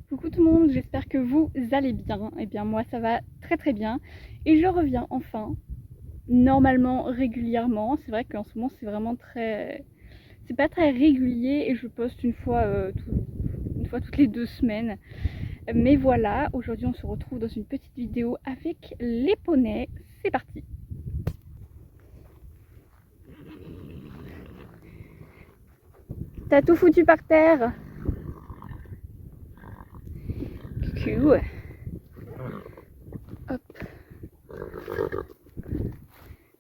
Coucou tout le monde, j'espère que vous allez bien. Eh bien moi ça va très très bien et je reviens enfin, normalement régulièrement. C'est vrai qu'en ce moment c'est vraiment très... c'est pas très régulier et je poste une fois toutes les 2 semaines. Mais voilà, aujourd'hui on se retrouve dans une petite vidéo avec les poneys. C'est parti. T'as tout foutu par terre. Coucou. Hop.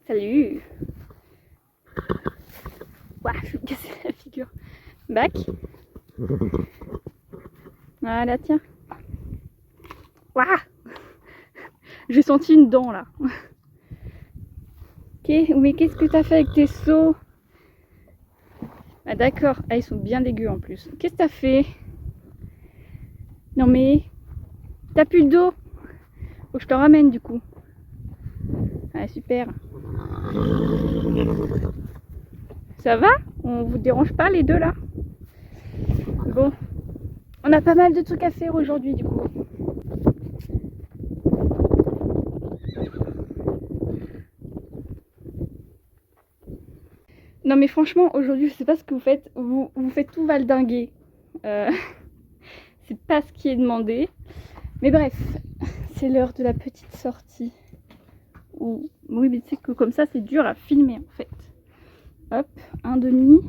Salut. Ouah, je vais me casser la figure. Bac. Voilà, tiens. Ouah. J'ai senti une dent là. Ok, mais qu'est-ce que t'as fait avec tes seaux? Ah d'accord, ah, ils sont bien dégueux en plus. Qu'est-ce que t'as fait? Non mais, t'as plus d'eau? Faut que je te ramène du coup. Ah super. Ça va? On vous dérange pas les deux là? Bon, on a pas mal de trucs à faire aujourd'hui du coup. Non mais franchement aujourd'hui je sais pas ce que vous faites, vous faites tout valdinguer. C'est pas ce qui est demandé. Mais bref, c'est l'heure de la petite sortie. Oui mais tu sais que comme ça c'est dur à filmer en fait. Hop, un demi.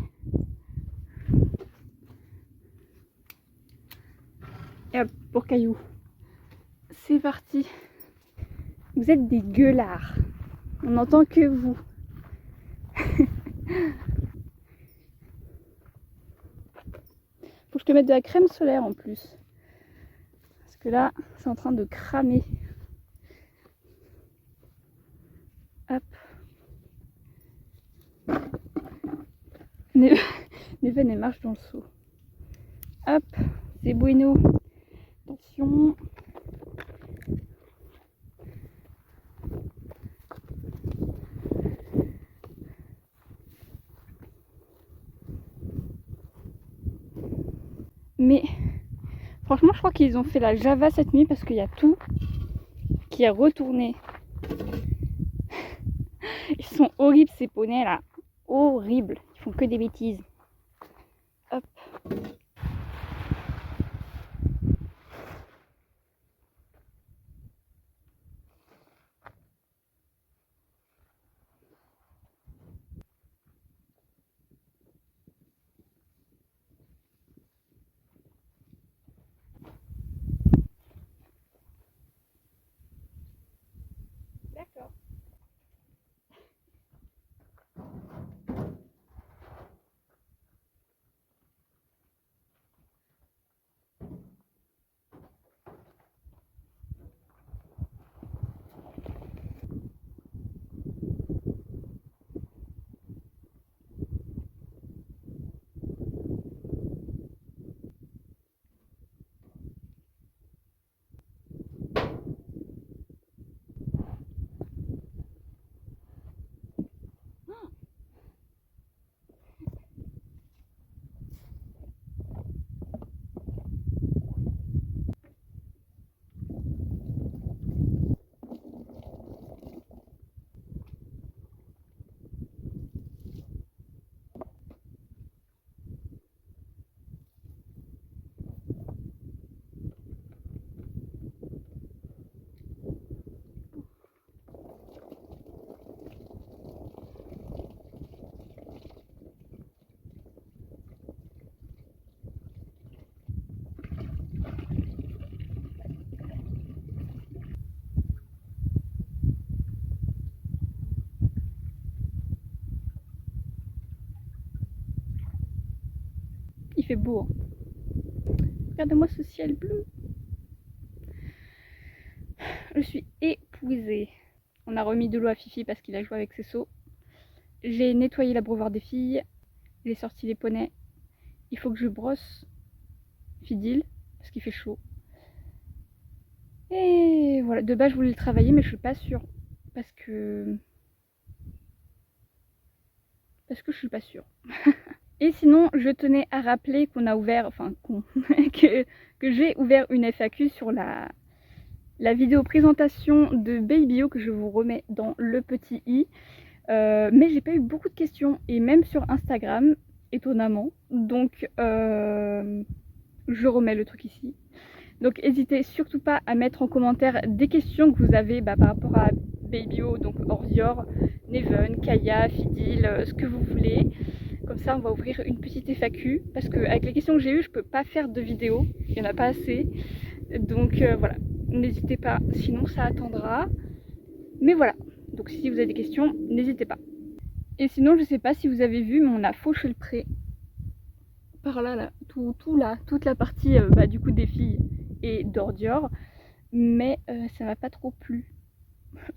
Et hop, pour caillou. C'est parti. Vous êtes des gueulards. On n'entend que vous. Faut que je te mette de la crème solaire en plus. Parce que là, c'est en train de cramer. Hop. Neven, elle marche dans le seau. Hop, c'est bueno. Attention. Mais franchement, je crois qu'ils ont fait la Java cette nuit parce qu'il y a tout qui est retourné. Ils sont horribles ces poneys là. Horribles. Ils font que des bêtises. Hop. D'accord. fait beau. Hein. Regardez-moi ce ciel bleu. Je suis épuisée. On a remis de l'eau à Fifi parce qu'il a joué avec ses seaux. J'ai nettoyé l'abreuvoir des filles. J'ai sorti les poneys. Il faut que je brosse Fidil parce qu'il fait chaud. Et voilà, de base je voulais le travailler mais je suis pas sûre. Parce que je suis pas sûre. Et sinon, je tenais à rappeler qu'on a ouvert, enfin que j'ai ouvert une FAQ sur la vidéo présentation de Babyo que je vous remets dans le petit i. Mais j'ai pas eu beaucoup de questions et même sur Instagram, étonnamment. Donc je remets le truc ici. Donc n'hésitez surtout pas à mettre en commentaire des questions que vous avez par rapport à Babyo, donc Orzior, Neven, Kaya, Fidil, ce que vous voulez. Comme ça on va ouvrir une petite FAQ parce qu'avec les questions que j'ai eues je peux pas faire de vidéo, il n'y en a pas assez. Donc voilà, n'hésitez pas, sinon ça attendra. Mais voilà, donc si vous avez des questions, n'hésitez pas. Et sinon je sais pas si vous avez vu mais on a fauché le pré. Par là, toute la partie du coup des filles et d'Ordior. Mais ça m'a pas trop plu.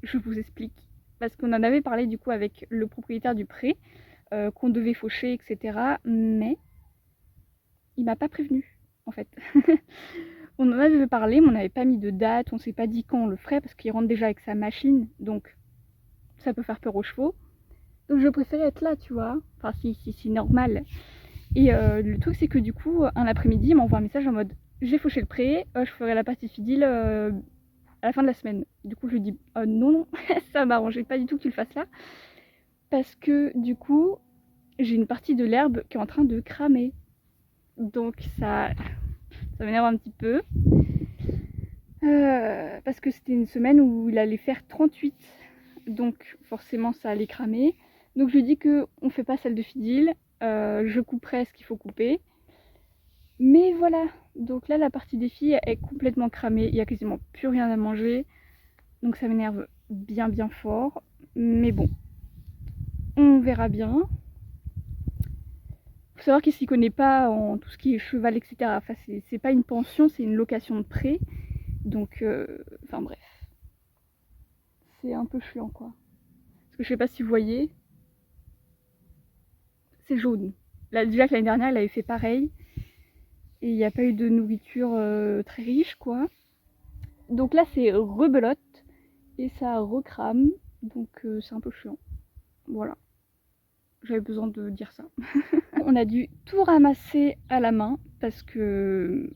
Je vous explique. Parce qu'on en avait parlé du coup avec le propriétaire du pré, qu'on devait faucher, etc. Mais il m'a pas prévenu, en fait. On en avait parlé, mais on n'avait pas mis de date, on s'est pas dit quand on le ferait, parce qu'il rentre déjà avec sa machine, donc ça peut faire peur aux chevaux. Donc je préférais être là, tu vois. Enfin, si normal. Et le truc, c'est que du coup, un après-midi, il m'envoie un message en mode j'ai fauché le pré, je ferai la partie Fidil à la fin de la semaine. Du coup, je lui dis non, ça m'arrangeait pas du tout que tu le fasses là. Parce que du coup, j'ai une partie de l'herbe qui est en train de cramer. Donc ça m'énerve un petit peu. Parce que c'était une semaine où il allait faire 38. Donc forcément, ça allait cramer. Donc je lui dis qu'on fait pas celle de Fidil. Je couperai ce qu'il faut couper. Mais voilà, donc là la partie des filles est complètement cramée, il n'y a quasiment plus rien à manger. Donc ça m'énerve bien fort. Mais bon, on verra bien. Faut savoir qu'il s'y connaît pas en tout ce qui est cheval, etc. Enfin c'est pas une pension, c'est une location de prêt. Donc, enfin bref. C'est un peu chiant quoi. Parce que je sais pas si vous voyez, c'est jaune. Là, déjà que l'année dernière elle avait fait pareil. Et il n'y a pas eu de nourriture très riche quoi. Donc là c'est rebelote et ça recrame. Donc c'est un peu chiant. Voilà. J'avais besoin de dire ça. On a dû tout ramasser à la main parce que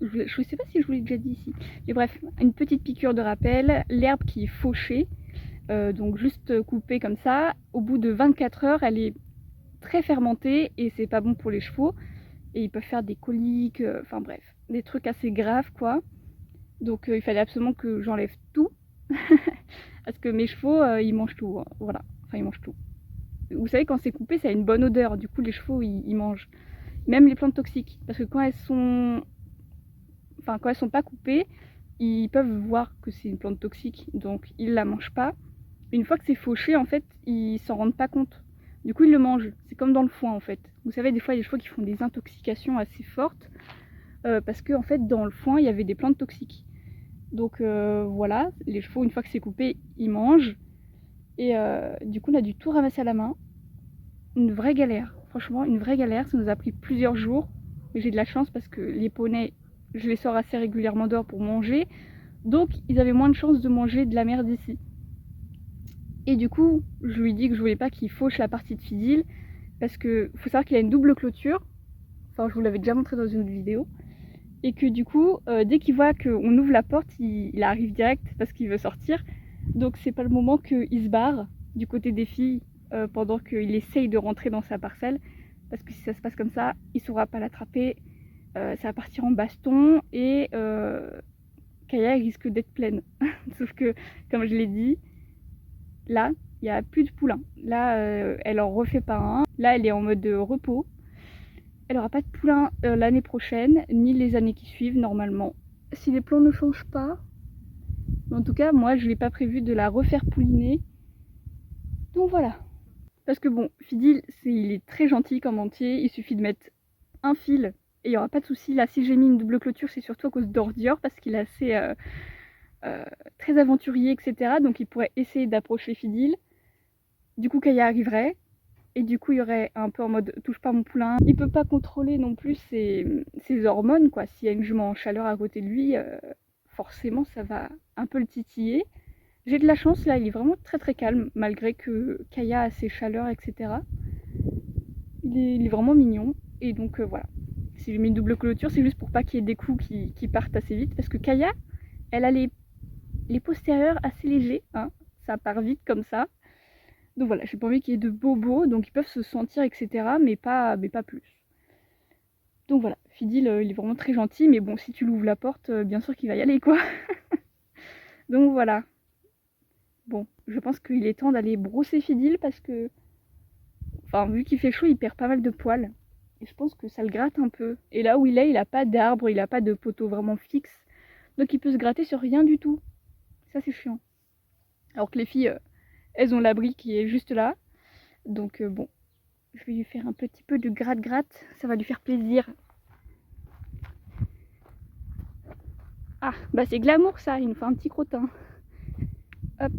je sais pas si je vous l'ai déjà dit ici. Mais bref, une petite piqûre de rappel, l'herbe qui est fauchée, donc juste coupée comme ça, au bout de 24 heures, elle est très fermentée et c'est pas bon pour les chevaux. Et ils peuvent faire des coliques, enfin bref, des trucs assez graves quoi. Donc il fallait absolument que j'enlève tout. Parce que mes chevaux, ils mangent tout, hein. Voilà, enfin ils mangent tout. Vous savez quand c'est coupé ça a une bonne odeur, du coup les chevaux ils mangent. Même les plantes toxiques, parce que quand elles sont pas coupées, ils peuvent voir que c'est une plante toxique, donc ils la mangent pas. Une fois que c'est fauché en fait, ils s'en rendent pas compte. Du coup ils le mangent, c'est comme dans le foin en fait. Vous savez des fois il y a des chevaux qui font des intoxications assez fortes, parce que en fait dans le foin il y avait des plantes toxiques. Donc voilà, les chevaux une fois que c'est coupé, ils mangent. Et du coup on a dû tout ramasser à la main. Une vraie galère, franchement une vraie galère, ça nous a pris plusieurs jours. Mais j'ai de la chance parce que les poneys, je les sors assez régulièrement dehors pour manger. Donc ils avaient moins de chances de manger de la merde ici. Et du coup, je lui dis que je voulais pas qu'il fauche la partie de Fidil, parce que faut savoir qu'il a une double clôture. Enfin, je vous l'avais déjà montré dans une autre vidéo. Et que du coup, dès qu'il voit qu'on ouvre la porte, il arrive direct parce qu'il veut sortir. Donc c'est pas le moment qu'il se barre du côté des filles pendant qu'il essaye de rentrer dans sa parcelle. Parce que si ça se passe comme ça, il saura pas l'attraper. Ça va partir en baston et Kaya risque d'être pleine. Sauf que, comme je l'ai dit, là, il n'y a plus de poulain. Là, elle en refait pas un. Là, elle est en mode repos. Elle aura pas de poulain l'année prochaine, ni les années qui suivent normalement. Si les plans ne changent pas. Mais en tout cas, moi, je n'ai pas prévu de la refaire pouliner. Donc voilà. Parce que bon, Fidil, il est très gentil comme entier. Il suffit de mettre un fil et il n'y aura pas de souci. Là, si j'ai mis une double clôture, c'est surtout à cause d'Ordior parce qu'il est assez très aventurier, etc. Donc il pourrait essayer d'approcher Fidil. Du coup, Kaya arriverait. Et du coup, il y aurait un peu en mode touche pas mon poulain. Il peut pas contrôler non plus ses hormones, quoi. S'il y a une jument en chaleur à côté de lui, forcément, ça va un peu le titiller. J'ai de la chance, là, il est vraiment très très calme, malgré que Kaya a ses chaleurs, etc. Il est vraiment mignon. Et donc, voilà. Si j'ai mis une double clôture, c'est juste pour pas qu'il y ait des coups qui partent assez vite. Parce que Kaya, elle a les postérieurs assez légers, hein. Ça part vite comme ça. Donc voilà, j'ai pas envie qu'il y ait de bobos, donc ils peuvent se sentir, etc. Mais pas plus. Donc voilà, Fidil, il est vraiment très gentil, mais bon, si tu lui ouvres la porte, bien sûr qu'il va y aller, quoi. Donc voilà. Bon, je pense qu'il est temps d'aller brosser Fidil parce que... Enfin, vu qu'il fait chaud, il perd pas mal de poils. Et je pense que ça le gratte un peu. Et là où il est, il a pas d'arbre, il a pas de poteau vraiment fixe. Donc il peut se gratter sur rien du tout. Ça, c'est chiant. Alors que les filles, elles ont l'abri qui est juste là. Donc bon, je vais lui faire un petit peu de gratte-gratte. Ça va lui faire plaisir. Ah, bah c'est glamour ça, il me fait un petit crottin. Hop.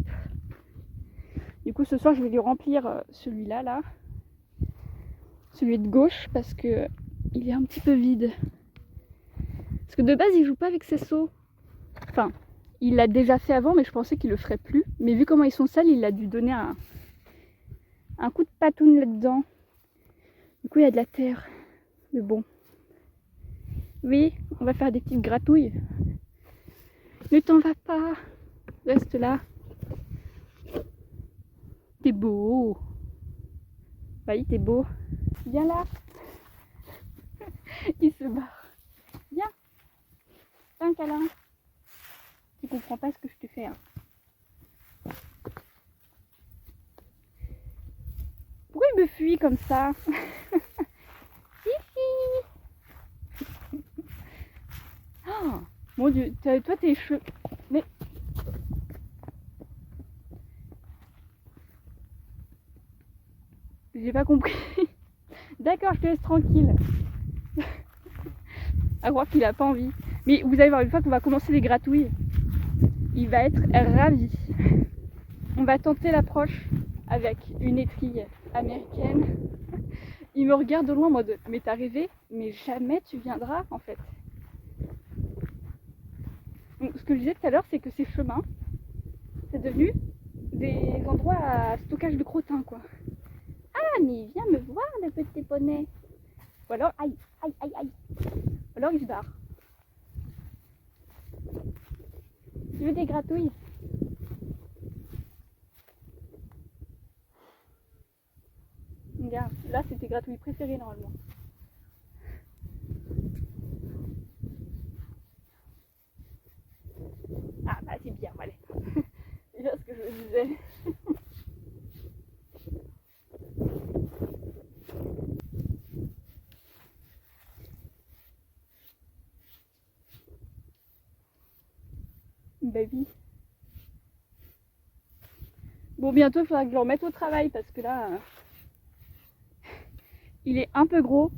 Du coup, ce soir, je vais lui remplir celui-là, là. Celui de gauche, parce que il est un petit peu vide. Parce que de base, il joue pas avec ses seaux. Enfin, il l'a déjà fait avant, mais je pensais qu'il le ferait plus. Mais vu comment ils sont sales, il a dû donner un coup de patoune là-dedans. Du coup, il y a de la terre. Mais bon. Oui, on va faire des petites gratouilles. Ne t'en va pas. Reste là. T'es beau. Oui, t'es beau. Viens là. Il se barre. Viens. Fais un câlin. Tu comprends pas ce que je te fais, hein. Pourquoi il me fuit comme ça? Oh, mon dieu, toi tes cheveux. Mais. J'ai pas compris. D'accord, je te laisse tranquille. À croire qu'il a pas envie. Mais vous allez voir, une fois qu'on va commencer les gratouilles, il va être ravi. On va tenter l'approche avec une étrille américaine. Il me regarde de loin en mode mais t'as rêvé, mais jamais tu viendras en fait. Donc, ce que je disais tout à l'heure, c'est que ces chemins, c'est devenu des endroits à stockage de crottins, quoi. Ah, mais viens me voir, le petit poney. Ou alors, aïe, aïe, aïe, aïe. Ou alors, il se barre. Tu veux des gratouilles? Regarde, là, c'est tes gratouilles préférées, normalement. Ah, bah, c'est bien, allez. C'est bien ce que je me disais. Bah oui. Bon, bientôt, il faudra que je le remette au travail parce que là, il est un peu gros.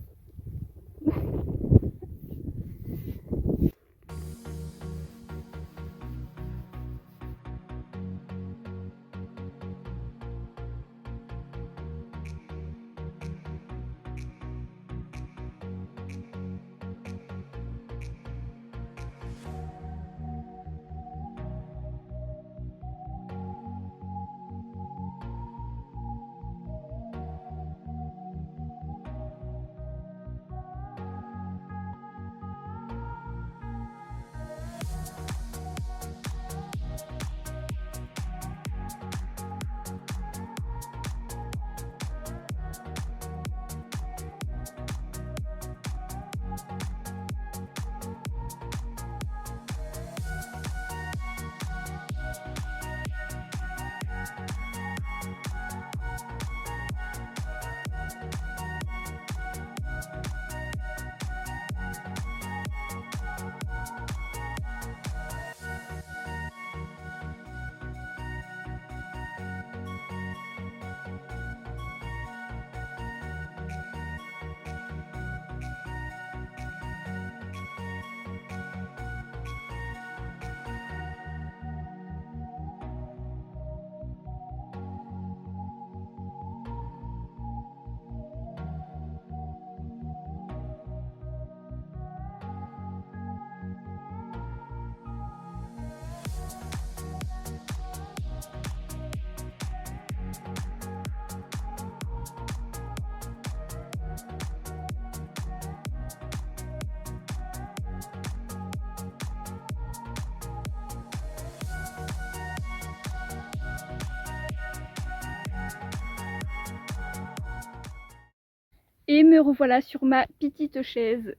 Et me revoilà sur ma petite chaise.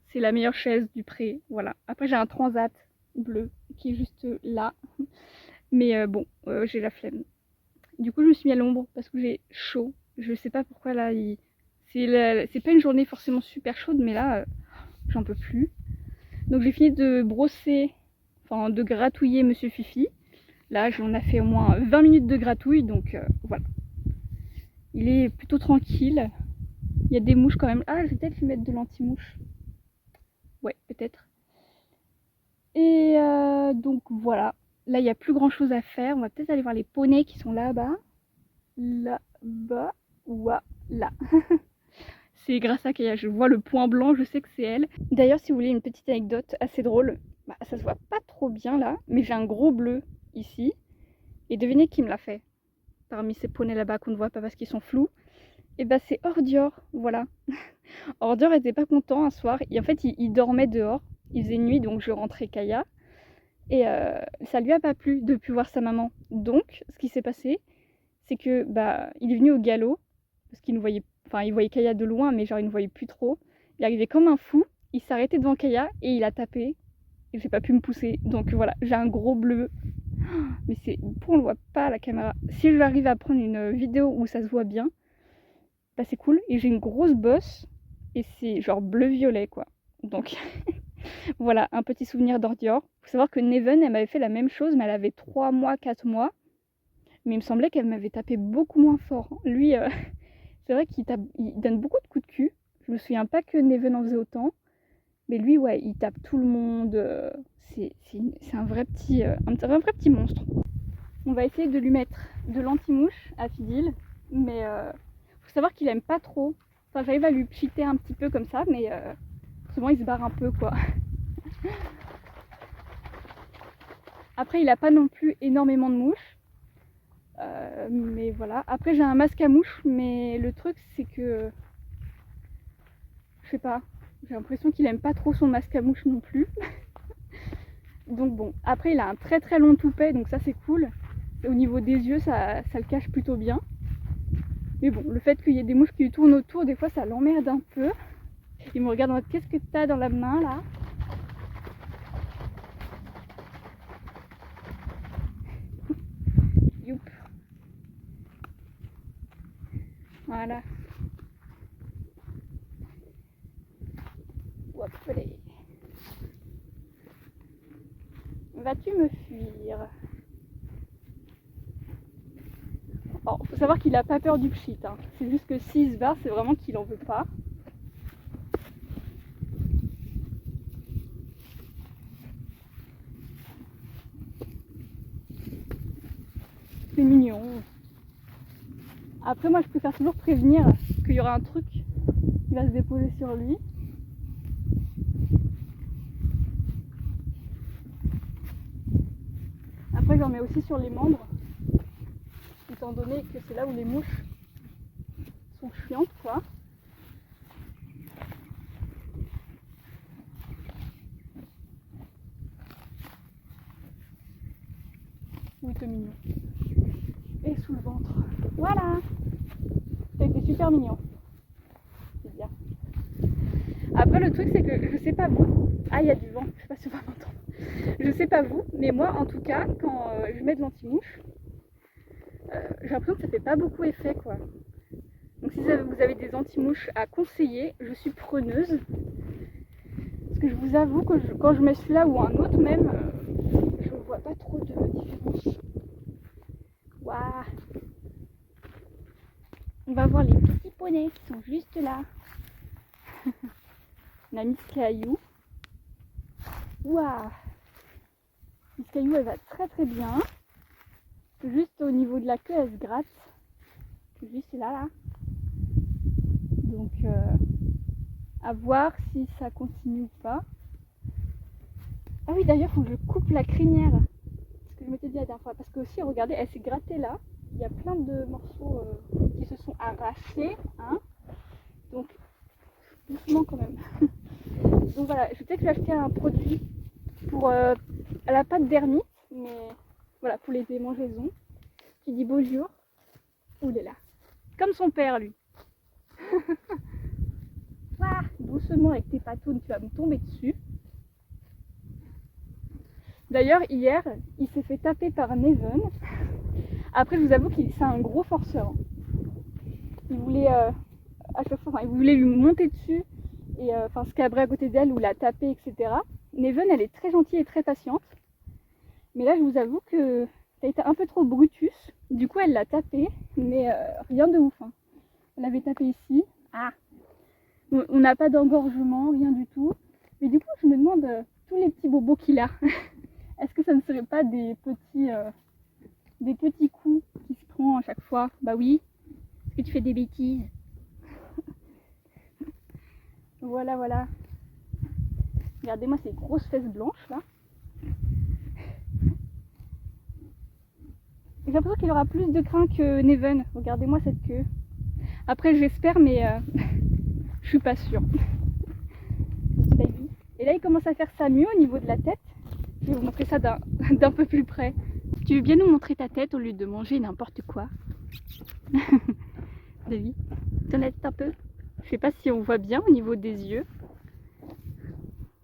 C'est la meilleure chaise du pré, voilà. Après j'ai un transat bleu qui est juste là. Mais bon, j'ai la flemme. Du coup je me suis mis à l'ombre parce que j'ai chaud. Je sais pas pourquoi là, c'est pas une journée forcément super chaude, mais là, j'en peux plus. Donc j'ai fini de brosser, enfin de gratouiller Monsieur Fifi. Là j'en ai fait au moins 20 minutes de gratouille, donc voilà. Il est plutôt tranquille. Il y a des mouches quand même. Ah, je vais peut-être lui mettre de l'anti-mouche. Ouais, peut-être. Et donc voilà. Là, il n'y a plus grand chose à faire. On va peut-être aller voir les poneys qui sont là-bas. Là-bas. Voilà. C'est grâce à Kaya. Je vois le point blanc, je sais que c'est elle. D'ailleurs, si vous voulez une petite anecdote assez drôle, bah, ça se voit pas trop bien là, mais j'ai un gros bleu ici. Et devinez qui me l'a fait parmi ces poneys là-bas qu'on ne voit pas parce qu'ils sont flous. Et bah c'est Ordior, voilà. Ordior était pas content un soir. Et en fait, il dormait dehors. Il faisait nuit, donc je rentrais Kaya. Et ça lui a pas plu de plus voir sa maman. Donc, ce qui s'est passé, c'est que bah il est venu au galop parce qu'il nous voyait, enfin il voyait Kaya de loin, mais genre il ne voyait plus trop. Il arrivait comme un fou. Il s'est arrêté devant Kaya et il a tapé. Et j'ai pas pu me pousser. Donc voilà, j'ai un gros bleu. Mais c'est, pourquoi on le voit pas à la caméra? Si j'arrive à prendre une vidéo où ça se voit bien, bah c'est cool. Et j'ai une grosse bosse et c'est genre bleu-violet quoi. Donc voilà, un petit souvenir d'Ordior. Faut savoir que Neven, elle m'avait fait la même chose, mais elle avait 3 mois, 4 mois. Mais il me semblait qu'elle m'avait tapé beaucoup moins fort. Lui, c'est vrai qu'il il donne beaucoup de coups de cul. Je me souviens pas que Neven en faisait autant. Mais lui, ouais, il tape tout le monde. C'est un vrai petit monstre. On va essayer de lui mettre de l'anti-mouche à Fidil. Mais faut savoir qu'il aime pas trop. Enfin, j'arrive à lui pchiter un petit peu comme ça, mais souvent il se barre un peu, quoi. Après, il a pas non plus énormément de mouches. Mais voilà. Après, j'ai un masque à mouches, mais le truc, c'est que... Je sais pas. J'ai l'impression qu'il aime pas trop son masque à mouches non plus. Donc bon. Après, il a un très très long toupet, donc ça, c'est cool. Et au niveau des yeux, ça le cache plutôt bien. Mais bon, le fait qu'il y ait des mouches qui lui tournent autour, des fois, ça l'emmerde un peu. Il me regarde en mode, qu'est-ce que t'as dans la main, là? Youp. Voilà. Hop, allez. Vas-tu me fuir? Alors, faut savoir qu'il a pas peur du pchit, hein. C'est juste que s'il se barre, c'est vraiment qu'il en veut pas. C'est mignon. Après, moi, je préfère toujours prévenir qu'il y aura un truc qui va se déposer sur lui. Après, j'en mets aussi sur les membres, étant donné que c'est là où les mouches sont chiantes, quoi. Oui, c'est mignon. Et sous le ventre. Voilà. Ça a été super mignon. C'est bien. Après, le truc, c'est que je sais pas vous. Ah, il y a du vent. Je sais pas si on va m'entendre. Je sais pas vous, mais moi, en tout cas, quand je mets de l'anti-mouche, j'ai l'impression que ça fait pas beaucoup effet, quoi. Donc si vous avez des anti-mouches à conseiller, je suis preneuse. Parce que je vous avoue que quand je mets celui-là ou un autre même, je vois pas trop de différence. Waouh. On va voir les petits poneys qui sont juste là. On a Miss Caillou. Waouh. Miss Caillou, elle va très très bien. Juste au niveau de la queue, elle se gratte. Juste là. Donc, à voir si ça continue ou pas. Ah oui, d'ailleurs, il faut que je coupe la crinière. Ce que je m'étais dit la dernière fois. Parce que aussi, regardez, elle s'est grattée là. Il y a plein de morceaux qui se sont arrachés. Hein. Donc, doucement quand même. Donc voilà, je vais peut-être lui acheter un produit pour... elle n'a pas de dermite, mais voilà, pour les démangeaisons. Qui dit bonjour. Ouh là là. Comme son père, lui. doucement avec tes patounes, tu vas me tomber dessus. D'ailleurs, hier, il s'est fait taper par Neven. Après, je vous avoue qu'il c'est un gros forceur. Il voulait, à chaque fois, il voulait lui monter dessus et se cabrer à côté d'elle ou la taper, etc. Neven, elle est très gentille et très patiente. Mais là, je vous avoue que ça a été un peu trop brutus. Du coup, elle l'a tapé, mais rien de ouf. Elle avait tapé ici. Ah, on n'a pas d'engorgement, rien du tout. Mais du coup, je me demande tous les petits bobos qu'il a. Est-ce que ça ne serait pas des petits coups qu'il se prend à chaque fois? Bah oui. Est-ce que tu fais des bêtises? Voilà, voilà. Regardez-moi ces grosses fesses blanches là. J'ai l'impression qu'il aura plus de crin que Neven. Regardez-moi cette queue. Après, j'espère, mais je suis pas sûre. Et là, il commence à faire ça mieux au niveau de la tête. Je vais vous montrer ça d'un peu plus près. Tu veux bien nous montrer ta tête au lieu de manger n'importe quoi? David, ton tête un peu. Je sais pas si on voit bien au niveau des yeux.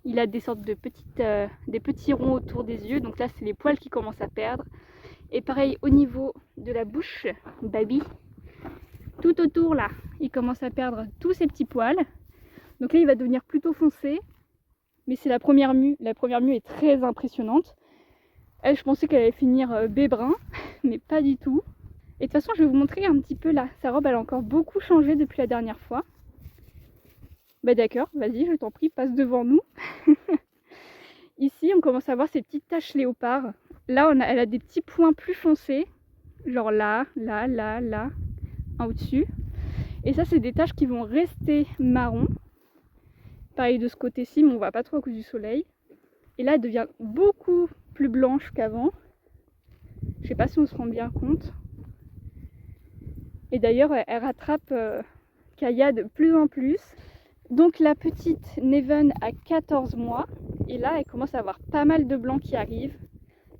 Il a des sortes de des petits ronds autour des yeux. Donc là, c'est les poils qui commencent à perdre. Et pareil au niveau de la bouche, Baby. Tout autour là, il commence à perdre tous ses petits poils. Donc là, il va devenir plutôt foncé. Mais c'est la première mue. La première mue est très impressionnante. Elle, je pensais qu'elle allait finir bébrun, mais pas du tout. Et de toute façon, je vais vous montrer un petit peu là. Sa robe, elle a encore beaucoup changé depuis la dernière fois. Bah d'accord, vas-y, je t'en prie, passe devant nous. Ici, on commence à voir ces petites taches léopard. Là, elle a des petits points plus foncés. Genre là, là, là, là, en au-dessus. Et ça, c'est des taches qui vont rester marron. Pareil de ce côté-ci, mais on voit pas trop à cause du soleil. Et là, elle devient beaucoup plus blanche qu'avant. Je sais pas si on se rend bien compte. Et d'ailleurs, elle rattrape Kaya de plus en plus. Donc la petite Neven a 14 mois. Et là, elle commence à avoir pas mal de blanc qui arrive.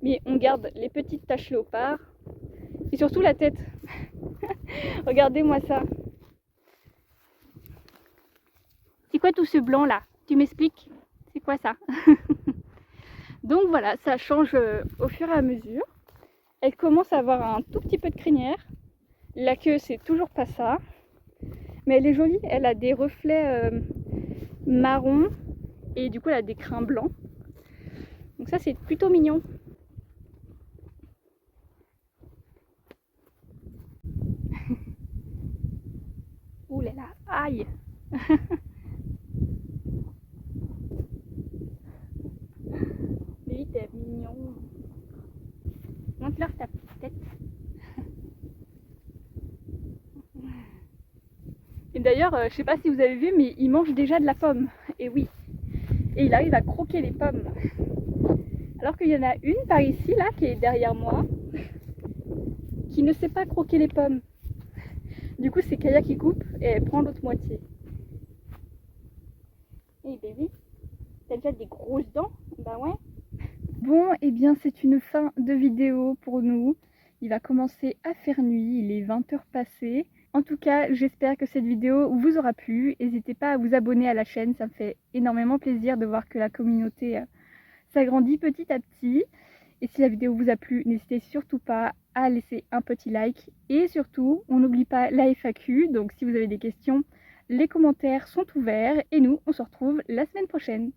Mais on garde les petites taches léopard. Et surtout la tête. Regardez-moi ça. C'est quoi tout ce blanc là? Tu m'expliques? C'est quoi ça? Donc voilà, ça change au fur et à mesure. Elle commence à avoir un tout petit peu de crinière. La queue, c'est toujours pas ça. Mais elle est jolie, elle a des reflets marron et du coup elle a des crins blancs. Donc ça c'est plutôt mignon. Ouh là là, aïe. Mais t'es mignon. Montre-leur ta petite tête. Et d'ailleurs, je sais pas si vous avez vu, mais il mange déjà de la pomme. Et oui. Et il arrive à croquer les pommes. Alors qu'il y en a une par ici, là, qui est derrière moi, qui ne sait pas croquer les pommes. Du coup, c'est Kaya qui coupe et elle prend l'autre moitié. Hey baby, t'as déjà des grosses dents? Bah ouais. Bon, et bien c'est une fin de vidéo pour nous. Il va commencer à faire nuit, il est 20h passées. En tout cas, j'espère que cette vidéo vous aura plu. N'hésitez pas à vous abonner à la chaîne, ça me fait énormément plaisir de voir que la communauté s'agrandit petit à petit. Et si la vidéo vous a plu, n'hésitez surtout pas à laisser un petit like. Et surtout, on n'oublie pas la FAQ, donc si vous avez des questions, les commentaires sont ouverts. Et nous, on se retrouve la semaine prochaine.